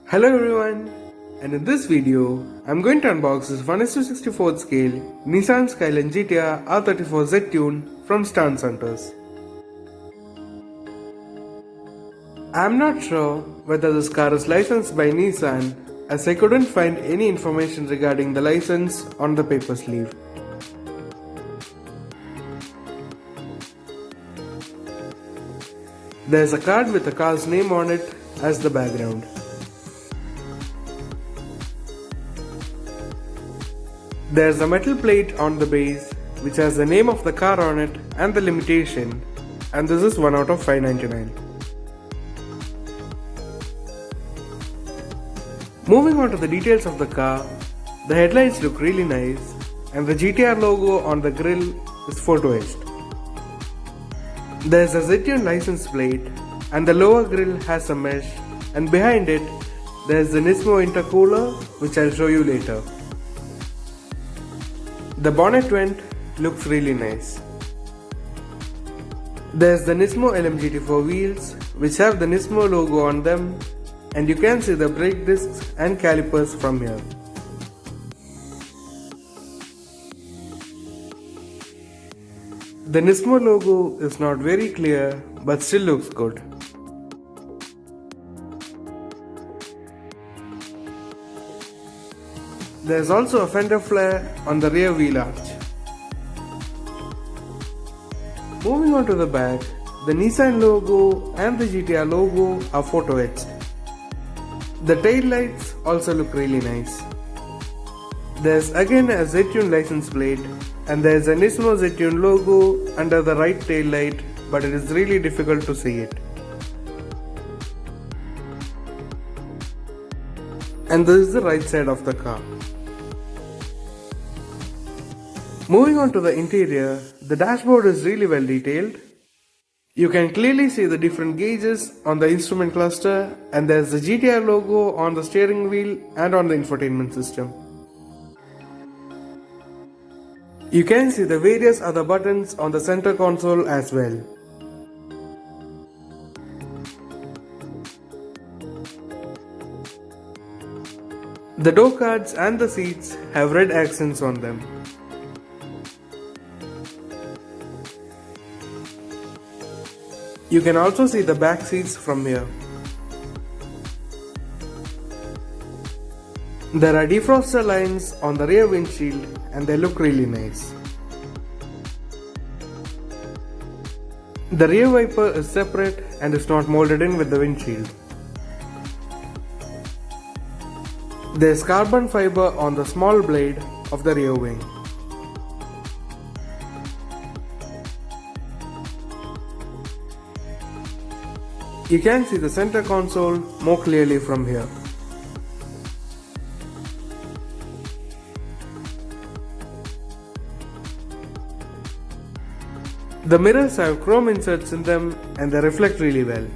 Hello everyone, and in this video, I'm going to unbox this 1:64 scale Nissan Skyline GTR R34 Z-Tune from Stance Hunters. I'm not sure whether this car is licensed by Nissan, as I couldn't find any information regarding the license on the paper sleeve. There's a card with the car's name on it as the background. There's a metal plate on the base which has the name of the car on it and the limitation, and this is 1 out of 599. Moving on to the details of the car, the headlights look really nice and the GTR logo on the grille is photo etched. There's a Z-Tune license plate and the lower grille has a mesh, and behind it there's the Nismo intercooler which I'll show you later. The bonnet vent looks really nice. There's the Nismo LMGT4 wheels which have the Nismo logo on them, and you can see the brake discs and calipers from here. The Nismo logo is not very clear but still looks good. There's also a fender flare on the rear wheel arch. Moving on to the back, the Nissan logo and the GTR logo are photo etched. The tail lights also look really nice. There's again a Z-Tune license plate, and there's a Nismo Z-Tune logo under the right tail light, but it is really difficult to see it. And this is the right side of the car. Moving on to the interior, the dashboard is really well detailed. You can clearly see the different gauges on the instrument cluster, and there's the GTR logo on the steering wheel and on the infotainment system. You can see the various other buttons on the center console as well. The door cards and the seats have red accents on them. You can also see the back seats from here. There are defroster lines on the rear windshield and they look really nice. The rear wiper is separate and is not molded in with the windshield. There is carbon fiber on the small blade of the rear wing. You can see the center console more clearly from here. The mirrors have chrome inserts in them and they reflect really well.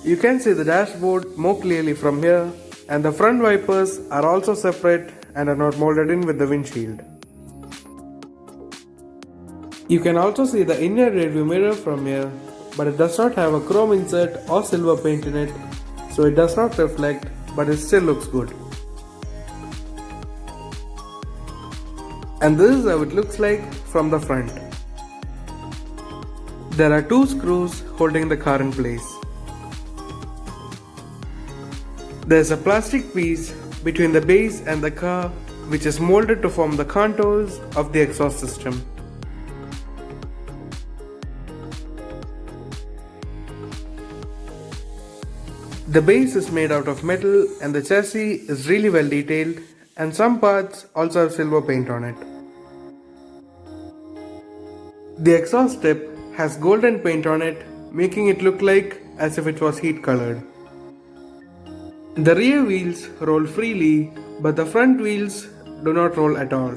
You can see the dashboard more clearly from here, and the front wipers are also separate and are not molded in with the windshield. You can also see the inner rearview mirror from here, but it does not have a chrome insert or silver paint in it, so it does not reflect, but it still looks good. And this is how it looks like from the front. There are two screws holding the car in place. There's a plastic piece between the base and the car which is molded to form the contours of the exhaust system. The base is made out of metal and the chassis is really well detailed, and some parts also have silver paint on it. The exhaust tip has golden paint on it, making it look like as if it was heat colored. The rear wheels roll freely, but the front wheels do not roll at all.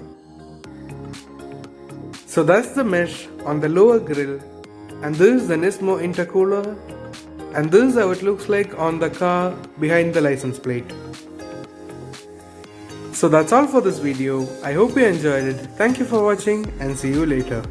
So that's the mesh on the lower grille, and this is the Nismo intercooler, and this is how it looks like on the car behind the license plate. So that's all for this video. I hope you enjoyed it. Thank you for watching and see you later.